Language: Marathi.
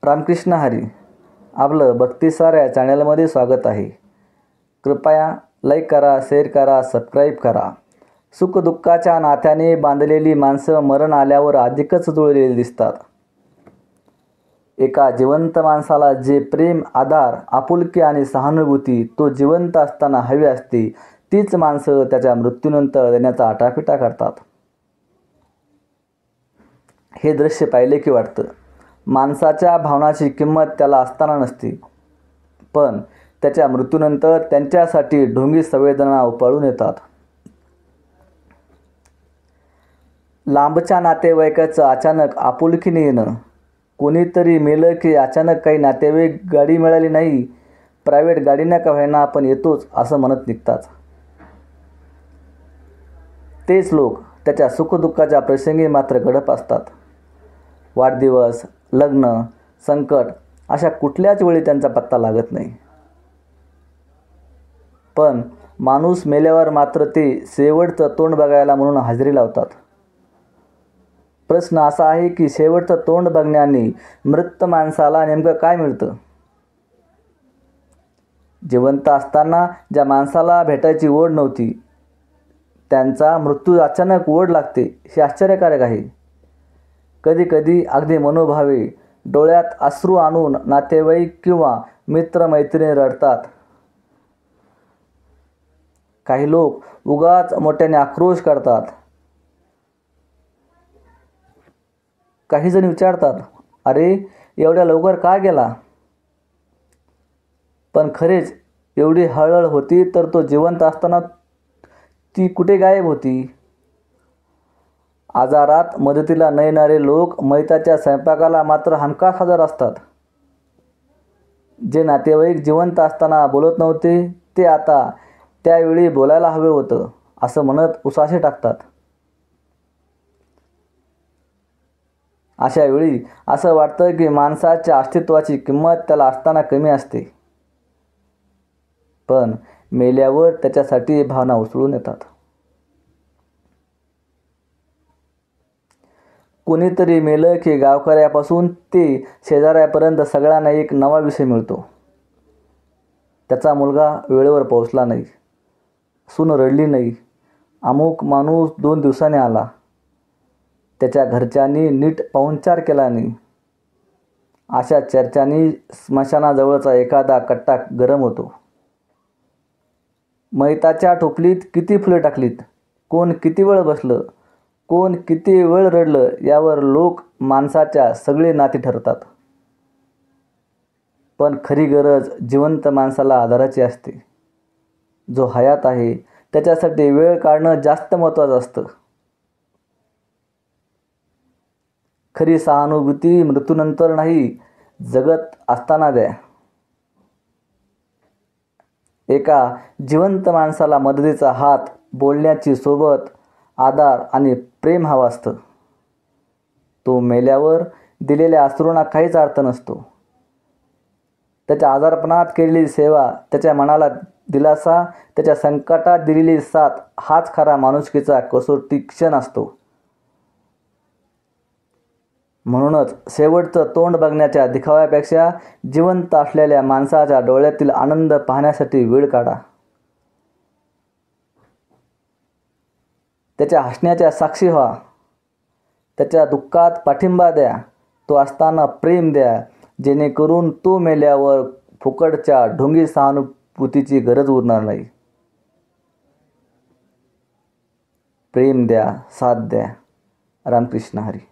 रामकृष्ण हरी. आपलं भक्तिसार या चॅनलमध्ये स्वागत आहे. कृपया लाईक करा, शेअर करा, सबस्क्राईब करा. सुखदुःखाच्या नात्याने बांधलेली माणसं मरण आल्यावर अधिकच जुळलेली दिसतात. एका जिवंत माणसाला जे प्रेम, आधार, आपुलकी आणि सहानुभूती तो जिवंत असताना हवी असते, तीच माणसं त्याच्या मृत्यूनंतर देण्याचा आटापिटा करतात. हे दृश्य पाहिले की वाटतं, माणसाच्या भावनाची किंमत त्याला असताना नसते, पण त्याच्या मृत्यूनंतर त्यांच्यासाठी ढोंगी संवेदना उफाळून येतात. लांबच्या नातेवाईकाचं अचानक आपुलकीने येणं. कोणीतरी मेलं की अचानक काही नातेवाईक गाडी मिळाली नाही, प्रायव्हेट गाडी नका व्हायना आपण येतोच असं म्हणत निघतात. तेच लोक त्याच्या सुखदुःखाच्या प्रसंगी मात्र गडप असतात. वाढदिवस, लग्न, संकट अशा कुठल्याच वेळी त्यांचा पत्ता लागत नाही. पण माणूस मेल्यावर मात्र ते शेवटचं तोंड बघायला म्हणून हजेरी लावतात. प्रश्न असा आहे की शेवटचं तोंड बघण्याने मृत माणसाला नेमकं काय मिळतं? जिवंत असताना ज्या माणसाला भेटायची ओढ नव्हती, त्यांचा मृत्यू अचानक ओढ लागते, हे आश्चर्यकारक आहे. कधीकधी अगदी मनोभावे डोळ्यात अश्रू आणून नातेवाईक किंवा मित्रमैत्रिणी रडतात. काही लोक उगाच मोठ्याने आक्रोश करतात. काही जण विचारतात, अरे एवढ्या लवकर का गेला? पण खरेच एवढी हळहळ होती तर तो जिवंत असताना ती कुठे गायब होती? आजारात मदतीला न येणारे लोक मयताच्या स्वयंपाकाला मात्र हमखास हजर असतात. जे नातेवाईक जिवंत असताना बोलत नव्हते, ते आता त्यावेळी बोलायला हवे होतं असं म्हणत उसासे टाकतात. अशा वेळी असं वाटतं की माणसाच्या अस्तित्वाची किंमत त्याला असताना कमी असते, पण मेल्यावर त्याच्यासाठी भावना उसळून येतात. कोणीतरी मेलं की गावकऱ्यापासून ते शेजाऱ्यापर्यंत सगळ्यांना एक नवा विषय मिळतो. त्याचा मुलगा वेळेवर पोहोचला नाही, सून रडली नाही, अमुक माणूस 2 दिवसांनी आला, त्याच्या घरच्यांनी नीट पाहुणचार केला नाही. अशा चर्चांनी स्मशानाजवळचा एखादा कट्टा गरम होतो. मैताच्या टोपलीत किती फुले टाकलीत, कोण किती वेळ बसलं, कोण किती वेळ रडलं यावर लोक माणसाच्या सगळे नाती ठरतात. पण खरी गरज जिवंत माणसाला आधाराची असते. जो हयात आहे त्याच्यासाठी वेळ काढणं जास्त महत्त्वाचं असतं. खरी सहानुभूती मृत्यूनंतर नाही, जगत असताना द्या. एका जिवंत माणसाला मदतीचा हात, बोलण्याची सोबत, आधार आणि प्रेम हवं असतं. तो मेल्यावर दिलेल्या अश्रूंना काहीच अर्थ नसतो. त्याच्या आजारपणात केलेली सेवा, त्याच्या मनाला दिलासा, त्याच्या संकटात दिलेली साथ हाच खरा माणुसकीचा कसोटी क्षण असतो. म्हणूनच शेवटचं तोंड बघण्याच्या दिखाव्यापेक्षा जिवंत असलेल्या माणसाच्या डोळ्यातील आनंद पाहण्यासाठी वेळ काढा. त्याच्या हसण्याच्या साक्षी व्हा. त्याच्या दुःखात पाठिंबा द्या. तो असताना प्रेम द्या, जेणेकरून तो मेल्यावर फुकटच्या ढोंगी सहानुभूतीची गरज उरणार नाही. प्रेम द्या, साथ द्या. रामकृष्ण हरी.